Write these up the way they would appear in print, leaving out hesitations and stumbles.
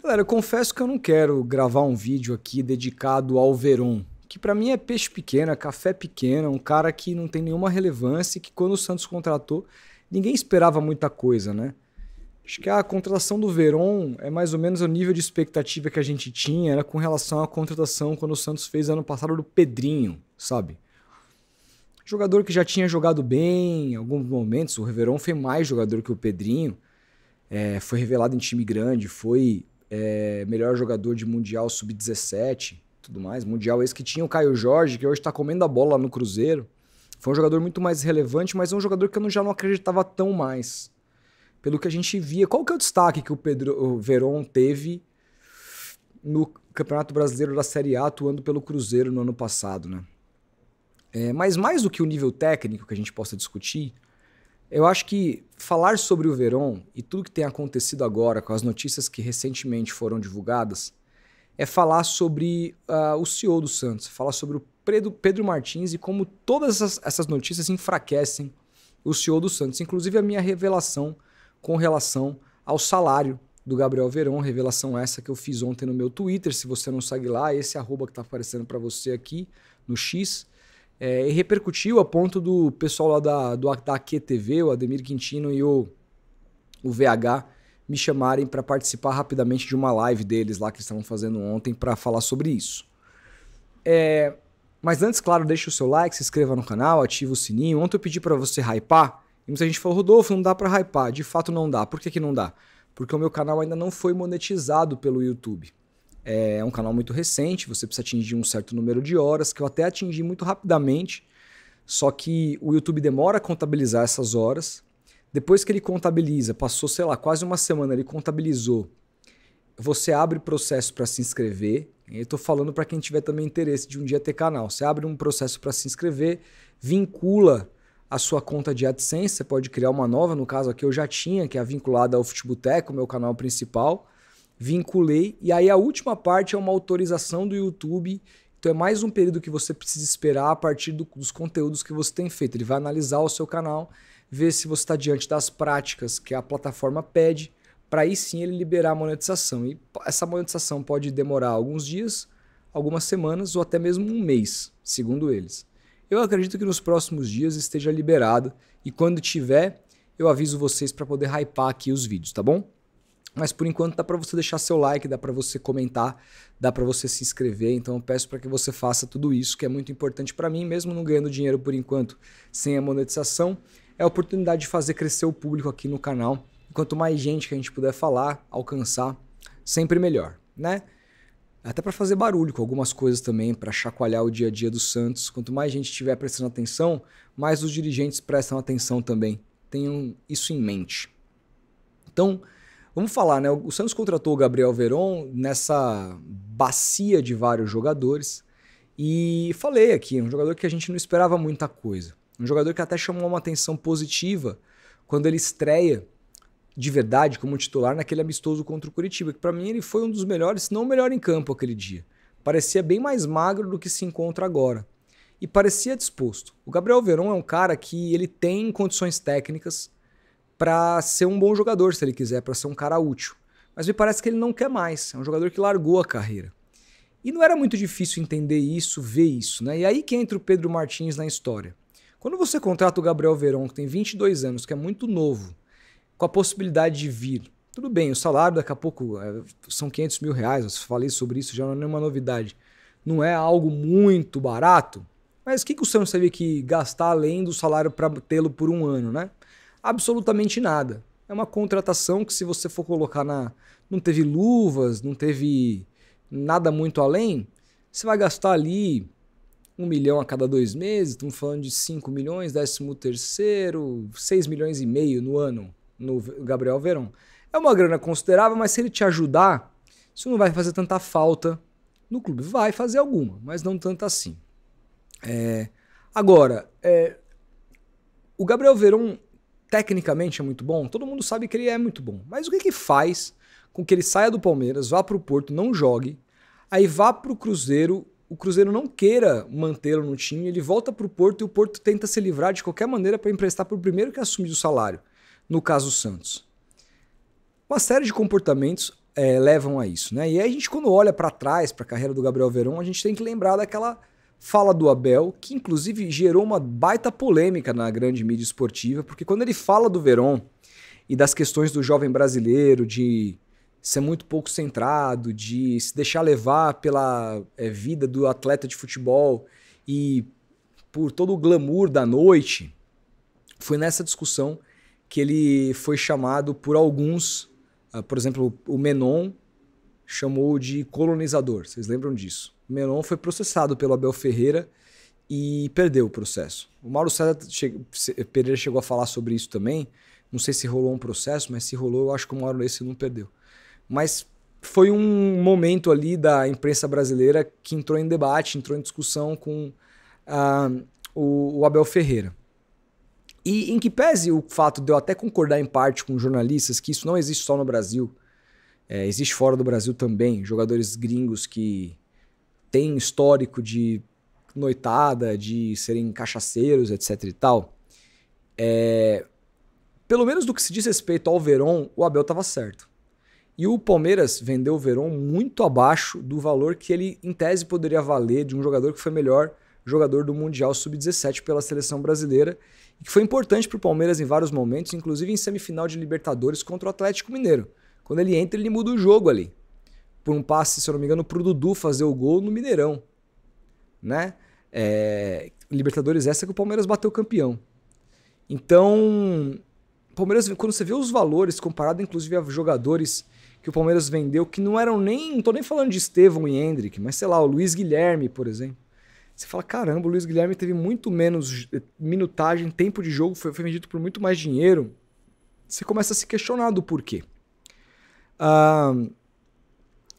Galera, eu confesso que eu não quero gravar um vídeo aqui dedicado ao Veron, que pra mim é peixe pequeno, é café pequeno, é um cara que não tem nenhuma relevância e que quando o Santos contratou, ninguém esperava muita coisa, né? Acho que a contratação do Veron é mais ou menos o nível de expectativa que a gente tinha, era com relação à contratação quando o Santos fez ano passado do Pedrinho, sabe? Jogador que já tinha jogado bem em alguns momentos, o Veron foi mais jogador que o Pedrinho, foi revelado em time grande, foi melhor jogador de Mundial Sub-17, tudo mais. Mundial esse que tinha o Caio Jorge, que hoje tá comendo a bola lá no Cruzeiro. Foi um jogador muito mais relevante, mas é um jogador que eu já não acreditava tão mais. Pelo que a gente via. Qual que é o destaque que o Veron teve no Campeonato Brasileiro da Série A, atuando pelo Cruzeiro no ano passado, né? Mas mais do que o nível técnico que a gente possa discutir, eu acho que falar sobre o Veron e tudo que tem acontecido agora com as notícias que recentemente foram divulgadas é falar sobre o CEO do Santos, falar sobre o Pedro Martins e como todas essas notícias enfraquecem o CEO do Santos. Inclusive a minha revelação com relação ao salário do Gabriel Veron, revelação essa que eu fiz ontem no meu Twitter. Se você não segue lá, esse arroba que está aparecendo para você aqui no X. E repercutiu a ponto do pessoal lá da AQTV, o Ademir Quintino e o VH, me chamarem para participar rapidamente de uma live deles lá que eles estavam fazendo ontem para falar sobre isso. Mas antes, claro, deixa o seu like, se inscreva no canal, ativa o sininho. Ontem eu pedi para você hypar e muita gente falou, Rodolfo, não dá para hypar. De fato não dá. Por que não dá? Porque o meu canal ainda não foi monetizado pelo YouTube. É um canal muito recente, você precisa atingir um certo número de horas, que eu até atingi muito rapidamente, só que o YouTube demora a contabilizar essas horas. Depois que ele contabiliza, passou, sei lá, quase uma semana, ele contabilizou, você abre processo para se inscrever. Eu estou falando para quem tiver também interesse de um dia ter canal. Você abre um processo para se inscrever, vincula a sua conta de AdSense, você pode criar uma nova, no caso aqui eu já tinha, que é vinculada ao Futeboteco, meu canal principal. Vinculei, e aí a última parte é uma autorização do YouTube, então é mais um período que você precisa esperar a partir dos conteúdos que você tem feito. Ele vai analisar o seu canal, ver se você está diante das práticas que a plataforma pede, para aí sim ele liberar a monetização. E essa monetização pode demorar alguns dias, algumas semanas ou até mesmo um mês, segundo eles. Eu acredito que nos próximos dias esteja liberado, e quando tiver, eu aviso vocês para poder hypar aqui os vídeos, tá bom? Mas por enquanto dá para você deixar seu like, dá para você comentar, dá para você se inscrever. Então eu peço para que você faça tudo isso, que é muito importante para mim, mesmo não ganhando dinheiro por enquanto, sem a monetização. É a oportunidade de fazer crescer o público aqui no canal. Quanto mais gente que a gente puder falar, alcançar, sempre melhor, né? Até para fazer barulho com algumas coisas também, para chacoalhar o dia a dia do Santos. Quanto mais gente estiver prestando atenção, mais os dirigentes prestam atenção também. Tenham isso em mente. Então, vamos falar, né? O Santos contratou o Gabriel Veron nessa bacia de vários jogadores e falei aqui, um jogador que a gente não esperava muita coisa. Um jogador que até chamou uma atenção positiva quando ele estreia de verdade como titular naquele amistoso contra o Curitiba, que para mim ele foi um dos melhores, se não o melhor em campo aquele dia. Parecia bem mais magro do que se encontra agora. E parecia disposto. O Gabriel Veron é um cara que ele tem condições técnicas para ser um bom jogador, se ele quiser, para ser um cara útil. Mas me parece que ele não quer mais. É um jogador que largou a carreira. E não era muito difícil entender isso, ver isso, né? E aí que entra o Pedro Martins na história. Quando você contrata o Gabriel Veron, que tem 22 anos, que é muito novo, com a possibilidade de vir, tudo bem, o salário daqui a pouco são 500 mil reais, eu falei sobre isso, já não é nenhuma novidade. Não é algo muito barato, mas o que o Santos teve que gastar além do salário para tê-lo por um ano, né? Absolutamente nada. É uma contratação que, se você for colocar não teve luvas, não teve nada muito além, você vai gastar ali 1 milhão a cada 2 meses, estamos falando de 5 milhões, 13º, 6 milhões e meio no ano no Gabriel Veron. É uma grana considerável, mas se ele te ajudar, isso não vai fazer tanta falta no clube. Vai fazer alguma, mas não tanto assim. Agora, o Gabriel Veron tecnicamente é muito bom, todo mundo sabe que ele é muito bom. Mas o que faz com que ele saia do Palmeiras, vá para o Porto, não jogue, aí vá para o Cruzeiro, o Cruzeiro não queira mantê-lo no time, ele volta para o Porto e o Porto tenta se livrar de qualquer maneira para emprestar para o primeiro que assumir o salário, no caso o Santos. Uma série de comportamentos, levam a isso, né? E aí a gente, quando olha para trás, para a carreira do Gabriel Veron, a gente tem que lembrar daquela fala do Abel, que inclusive gerou uma baita polêmica na grande mídia esportiva, porque quando ele fala do Veron e das questões do jovem brasileiro, de ser muito pouco centrado, de se deixar levar pela vida do atleta de futebol e por todo o glamour da noite, foi nessa discussão que ele foi chamado por alguns, por exemplo, o Menon chamou de colonizador, vocês lembram disso? O Menon foi processado pelo Abel Ferreira e perdeu o processo. O Mauro César Pereira chegou a falar sobre isso também, não sei se rolou um processo, mas se rolou, eu acho que o Mauro esse não perdeu. Mas foi um momento ali da imprensa brasileira que entrou em debate, entrou em discussão com o Abel Ferreira. E em que pese o fato de eu até concordar em parte com jornalistas que isso não existe só no Brasil, existe fora do Brasil também, jogadores gringos que têm histórico de noitada, de serem cachaceiros, etc e tal, pelo menos do que se diz respeito ao Veron, o Abel estava certo. E o Palmeiras vendeu o Veron muito abaixo do valor que ele, em tese, poderia valer de um jogador que foi melhor jogador do Mundial Sub-17 pela seleção brasileira e que foi importante para o Palmeiras em vários momentos, inclusive em semifinal de Libertadores contra o Atlético Mineiro. Quando ele entra, ele muda o jogo ali. Por um passe, se eu não me engano, para o Dudu fazer o gol no Mineirão. Né? Libertadores essa que o Palmeiras bateu campeão. Então, o Palmeiras, quando você vê os valores, comparado inclusive a jogadores que o Palmeiras vendeu, que não eram nem, não tô nem falando de Estevão e Hendrick, mas sei lá, o Luiz Guilherme, por exemplo. Você fala, caramba, o Luiz Guilherme teve muito menos minutagem, tempo de jogo, foi vendido por muito mais dinheiro. Você começa a se questionar do porquê.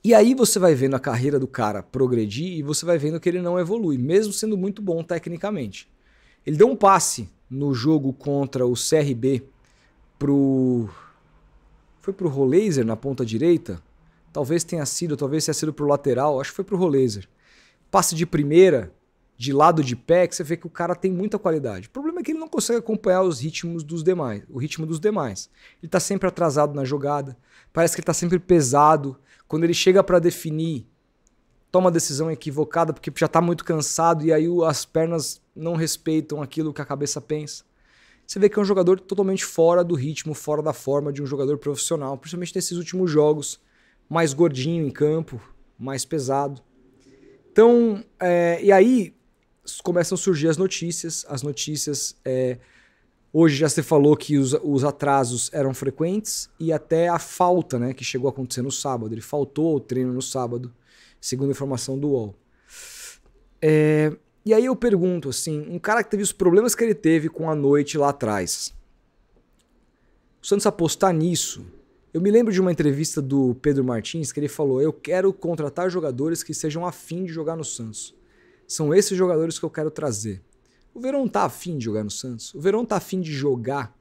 E aí você vai vendo a carreira do cara progredir e você vai vendo que ele não evolui, mesmo sendo muito bom tecnicamente. Ele deu um passe no jogo contra o CRB foi pro Roleiser na ponta direita? Talvez tenha sido pro lateral, acho que foi pro Roleiser. Passe de primeira, de lado de pé, que você vê que o cara tem muita qualidade. O problema é que ele não consegue acompanhar os ritmos dos demais, o ritmo dos demais. Ele tá sempre atrasado na jogada, parece que ele tá sempre pesado. Quando ele chega para definir, toma a decisão equivocada porque já tá muito cansado e aí as pernas não respeitam aquilo que a cabeça pensa. Você vê que é um jogador totalmente fora do ritmo, fora da forma de um jogador profissional, principalmente nesses últimos jogos, mais gordinho em campo, mais pesado. Então, e aí começam a surgir as notícias. As notícias, hoje já se falou que os atrasos eram frequentes e até a falta, né, que chegou a acontecer no sábado. Ele faltou ao treino no sábado, segundo a informação do UOL. E aí eu pergunto, assim, um cara que teve os problemas que ele teve com a noite lá atrás, o Santos apostar nisso? Eu me lembro de uma entrevista do Pedro Martins que ele falou, eu quero contratar jogadores que sejam afim de jogar no Santos. São esses jogadores que eu quero trazer. O Veron tá afim de jogar no Santos? O Veron tá afim de jogar?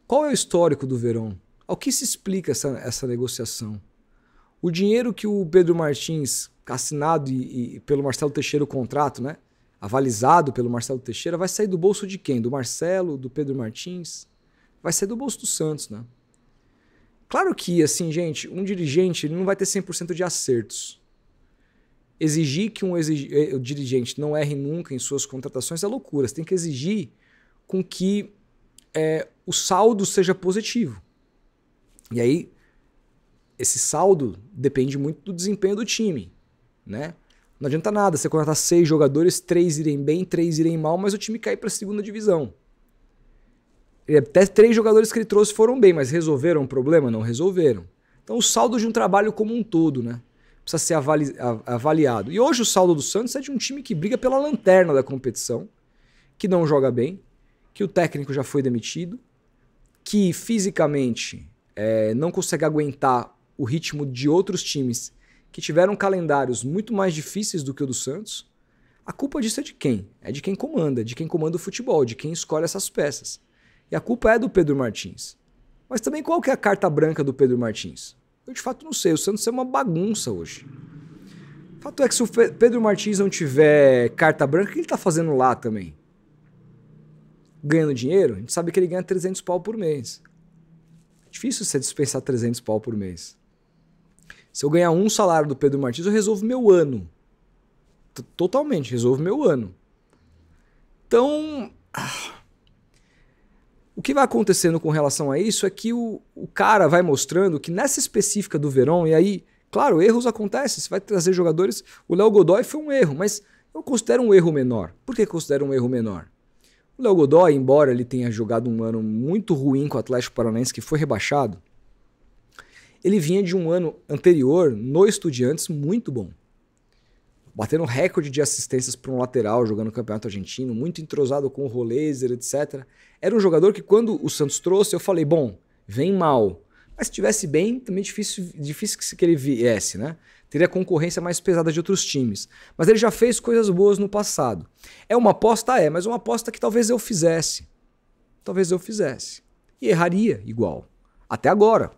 Qual é o histórico do Veron? Ao que se explica essa negociação? O dinheiro que o Pedro Martins, assinado pelo Marcelo Teixeira o contrato, né? Avalizado pelo Marcelo Teixeira, vai sair do bolso de quem? Do Marcelo, do Pedro Martins? Vai sair do bolso do Santos, né? Claro que, assim, gente, um dirigente ele não vai ter 100% de acertos. Exigir que o dirigente não erre nunca em suas contratações é loucura. Você tem que exigir com que o saldo seja positivo. E aí, esse saldo depende muito do desempenho do time, né? Não adianta nada você contratar 6 jogadores, 3 irem bem, 3 irem mal, mas o time cair para a segunda divisão. Até 3 jogadores que ele trouxe foram bem, mas resolveram o problema? Não resolveram. Então o saldo de um trabalho como um todo, né? Precisa ser avaliado. E hoje o saldo do Santos é de um time que briga pela lanterna da competição, que não joga bem, que o técnico já foi demitido, que fisicamente não consegue aguentar o ritmo de outros times que tiveram calendários muito mais difíceis do que o do Santos. A culpa disso é de quem? É de quem comanda o futebol, de quem escolhe essas peças. E a culpa é do Pedro Martins. Mas também qual que é a carta branca do Pedro Martins? Eu de fato não sei, o Santos é uma bagunça hoje. O fato é que se o Pedro Martins não tiver carta branca, o que ele tá fazendo lá também? Ganhando dinheiro? A gente sabe que ele ganha 300 pau por mês. É difícil você dispensar 300 pau por mês. Se eu ganhar um salário do Pedro Martins, eu resolvo meu ano. Totalmente, resolvo meu ano. Então, o que vai acontecendo com relação a isso é que o cara vai mostrando que nessa específica do Verón, e aí, claro, erros acontecem, você vai trazer jogadores, o Léo Godoy foi um erro, mas eu considero um erro menor. Por que eu considero um erro menor? O Léo Godoy, embora ele tenha jogado um ano muito ruim com o Atlético Paranaense, que foi rebaixado, ele vinha de um ano anterior no Estudiantes muito bom. Batendo recorde de assistências para um lateral, jogando no Campeonato Argentino, muito entrosado com o Roleiser, etc. Era um jogador que quando o Santos trouxe, eu falei, bom, vem mal. Mas se estivesse bem, também difícil que ele viesse, né? Teria concorrência mais pesada de outros times. Mas ele já fez coisas boas no passado. É uma aposta? É, mas uma aposta que talvez eu fizesse. Talvez eu fizesse. E erraria igual. Até agora.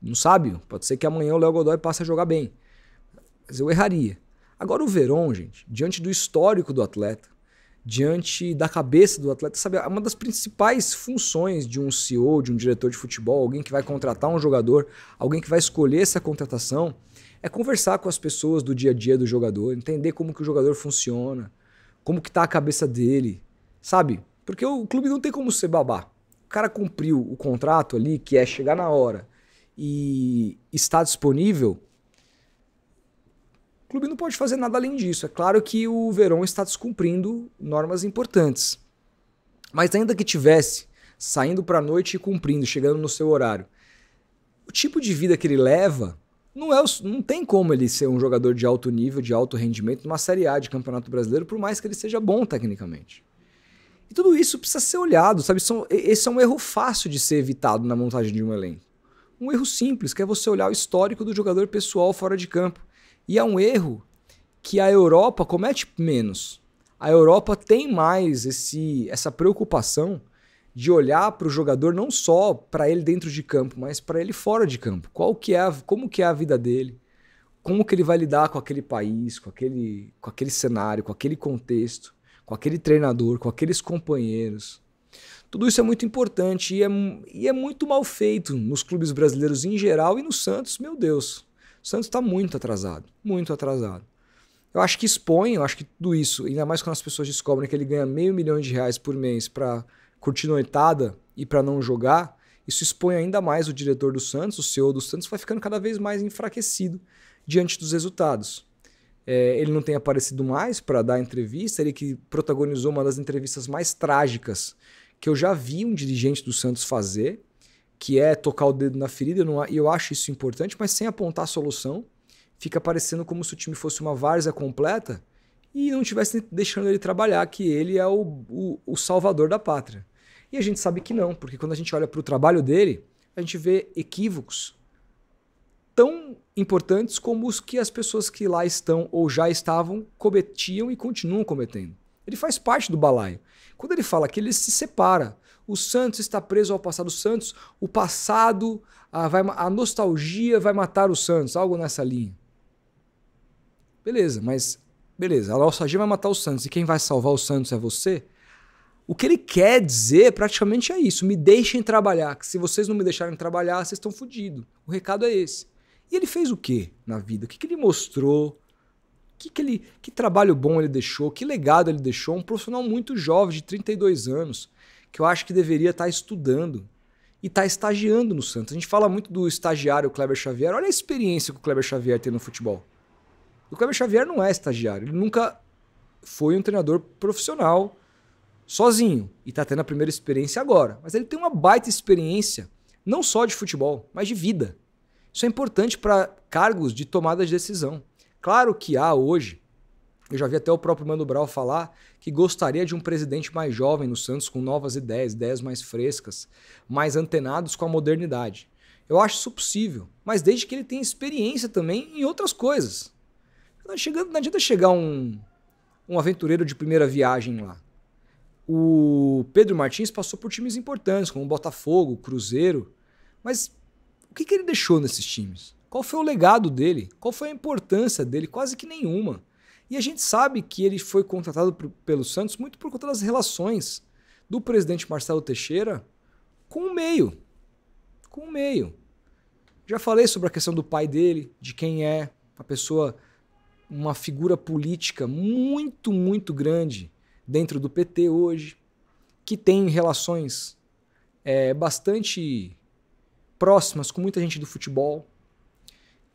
Não sabe? Pode ser que amanhã o Léo Godoy passe a jogar bem. Mas eu erraria. Agora o Verón, gente, diante do histórico do atleta, diante da cabeça do atleta, sabe, uma das principais funções de um CEO, de um diretor de futebol, alguém que vai contratar um jogador, alguém que vai escolher essa contratação, é conversar com as pessoas do dia a dia do jogador, entender como que o jogador funciona, como que tá a cabeça dele, sabe? Porque o clube não tem como ser babá. O cara cumpriu o contrato ali, que é chegar na hora e está disponível, o clube não pode fazer nada além disso. É claro que o Verón está descumprindo normas importantes. Mas ainda que tivesse, saindo para a noite e cumprindo, chegando no seu horário, o tipo de vida que ele leva, não tem como ele ser um jogador de alto nível, de alto rendimento, numa Série A de Campeonato Brasileiro, por mais que ele seja bom tecnicamente. E tudo isso precisa ser olhado, sabe? Esse é um erro fácil de ser evitado na montagem de um elenco. Um erro simples, que é você olhar o histórico do jogador pessoal fora de campo. E é um erro que a Europa comete menos. A Europa tem mais essa preocupação de olhar para o jogador não só para ele dentro de campo, mas para ele fora de campo. Como que é a vida dele, como que ele vai lidar com aquele país, com aquele cenário, com aquele contexto, com aquele treinador, com aqueles companheiros. Tudo isso é muito importante e é muito mal feito nos clubes brasileiros em geral e no Santos, meu Deus. O Santos está muito atrasado, muito atrasado. Eu acho que eu acho que tudo isso, ainda mais quando as pessoas descobrem que ele ganha R$500 mil por mês para curtir noitada e para não jogar, isso expõe ainda mais o diretor do Santos, o CEO do Santos, vai ficando cada vez mais enfraquecido diante dos resultados. Ele não tem aparecido mais para dar entrevista, ele que protagonizou uma das entrevistas mais trágicas que eu já vi um dirigente do Santos fazer, que é tocar o dedo na ferida, e eu acho isso importante, mas sem apontar a solução. Fica parecendo como se o time fosse uma várzea completa e não estivesse deixando ele trabalhar, que ele é o salvador da pátria. E a gente sabe que não, porque quando a gente olha para o trabalho dele, a gente vê equívocos tão importantes como os que as pessoas que lá estão ou já estavam cometiam e continuam cometendo. Ele faz parte do balaio. Quando ele fala que ele se separa, o Santos está preso ao passado. O Santos, o passado, a nostalgia vai matar o Santos, algo nessa linha. Beleza, a nostalgia vai matar o Santos e quem vai salvar o Santos é você? O que ele quer dizer praticamente é isso, me deixem trabalhar, que se vocês não me deixarem trabalhar, vocês estão fodidos. O recado é esse. E ele fez o quê na vida? O que ele mostrou? Que trabalho bom ele deixou? Que legado ele deixou? Um profissional muito jovem, de 32 anos, que eu acho que deveria estar estudando e estar estagiando no Santos. A gente fala muito do estagiário Kleber Xavier. Olha a experiência que o Kleber Xavier tem no futebol. O Kleber Xavier não é estagiário. Ele nunca foi um treinador profissional sozinho. E está tendo a primeira experiência agora. Mas ele tem uma baita experiência, não só de futebol, mas de vida. Isso é importante para cargos de tomada de decisão. Claro que há hoje, eu já vi até o próprio Mano Brown falar que gostaria de um presidente mais jovem no Santos, com novas ideias mais frescas, mais antenados com a modernidade. Eu acho isso possível, mas desde que ele tenha experiência também em outras coisas. Não adianta chegar um aventureiro de primeira viagem lá. O Pedro Martins passou por times importantes, como o Botafogo, Cruzeiro, mas o que ele deixou nesses times? Qual foi o legado dele? Qual foi a importância dele? Quase que nenhuma. E a gente sabe que ele foi contratado pelo Santos muito por conta das relações do presidente Marcelo Teixeira com o meio. Já falei sobre a questão do pai dele, de quem é uma pessoa, uma figura política muito, muito grande dentro do PT hoje, que tem relações bastante próximas com muita gente do futebol.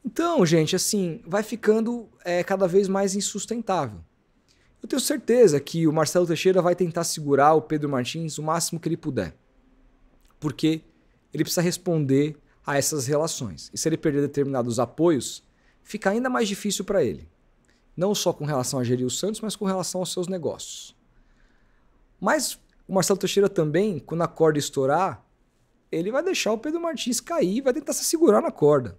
Então, gente, assim, vai ficando cada vez mais insustentável. Eu tenho certeza que o Marcelo Teixeira vai tentar segurar o Pedro Martins o máximo que ele puder. Porque ele precisa responder a essas relações. E se ele perder determinados apoios, fica ainda mais difícil para ele. Não só com relação a gerir o Santos, mas com relação aos seus negócios. Mas o Marcelo Teixeira também, quando a corda estourar, ele vai deixar o Pedro Martins cair e vai tentar se segurar na corda.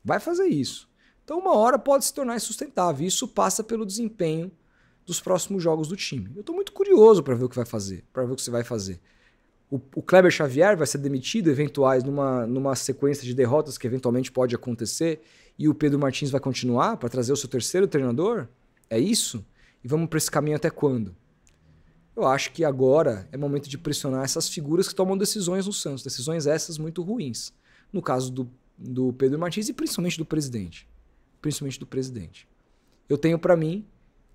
Vai fazer isso. Então uma hora pode se tornar insustentável. E isso passa pelo desempenho dos próximos jogos do time. Eu estou muito curioso para ver o que vai fazer, para ver o que você vai fazer. O Kleber Xavier vai ser demitido, eventuais, numa sequência de derrotas que eventualmente pode acontecer, e o Pedro Martins vai continuar para trazer o seu terceiro treinador? É isso? E vamos para esse caminho até quando? Eu acho que agora é momento de pressionar essas figuras que tomam decisões no Santos, decisões essas muito ruins. No caso do Pedro Martins e principalmente do presidente. Principalmente do presidente. Eu tenho para mim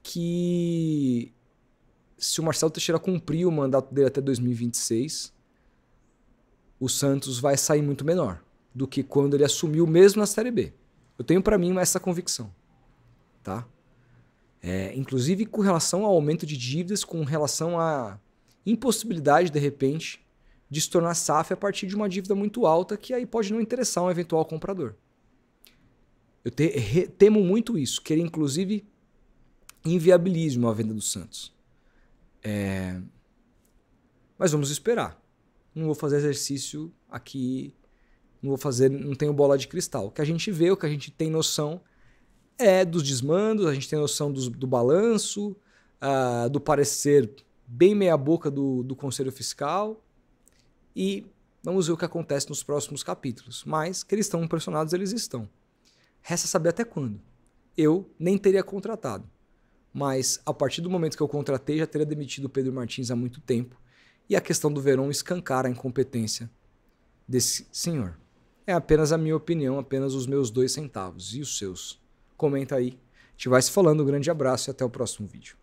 que se o Marcelo Teixeira cumprir o mandato dele até 2026, o Santos vai sair muito menor do que quando ele assumiu mesmo na Série B. Eu tenho para mim essa convicção. Tá? Inclusive com relação ao aumento de dívidas, com relação à impossibilidade, de repente, de se tornar SAF a partir de uma dívida muito alta que aí pode não interessar um eventual comprador. Eu temo muito isso, que ele inclusive inviabilize uma venda do Santos. Mas vamos esperar. Não vou fazer exercício aqui, não tenho bola de cristal. O que a gente vê, o que a gente tem noção é dos desmandos, a gente tem noção do balanço, do parecer bem meia boca do Conselho Fiscal, e vamos ver o que acontece nos próximos capítulos. Mas que eles estão pressionados, eles estão. Resta saber até quando. Eu nem teria contratado. Mas a partir do momento que eu contratei, já teria demitido o Pedro Martins há muito tempo. E a questão do Verón escancara a incompetência desse senhor. É apenas a minha opinião, apenas os meus 2 centavos. E os seus? Comenta aí. A gente vai se falando. Um grande abraço e até o próximo vídeo.